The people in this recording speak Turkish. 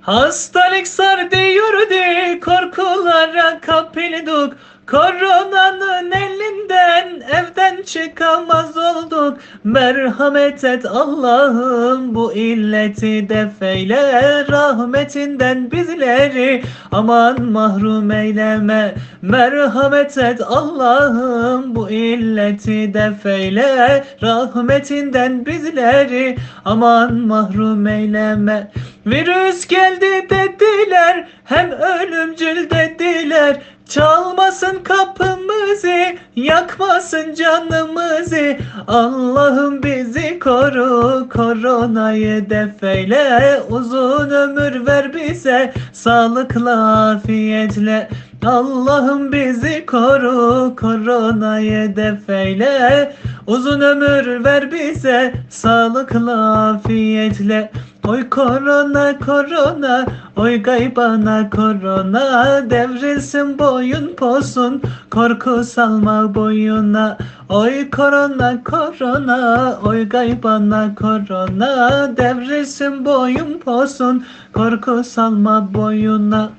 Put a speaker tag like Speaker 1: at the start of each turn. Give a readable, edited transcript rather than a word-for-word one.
Speaker 1: Hastalık sardı yürüdü, korkulara kapıldık. Koronanın elinden evden çıkamaz olduk. Merhamet et Allah'ım, bu illeti def eyle. Rahmetinden bizleri aman mahrum eyleme. Merhamet et Allah'ım, bu illeti def eyle. Rahmetinden bizleri aman mahrum eyleme. Virüs geldi dediler, hem ölümcül dediler. Çalmasın kapımızı, yakmasın canımızı. Allah'ım bizi koru, koronayı def eyle. Uzun ömür ver bize, sağlıkla afiyetle. Allah'ım bizi koru, koronayı def eyle. Uzun ömür ver bize, sağlıkla afiyetle. Oy korona korona, oy gaybana korona. Devrilsin boyun posun, korku salma boyuna. Oy korona korona, oy gaybana korona. Devrilsin boyun posun, korku salma boyuna.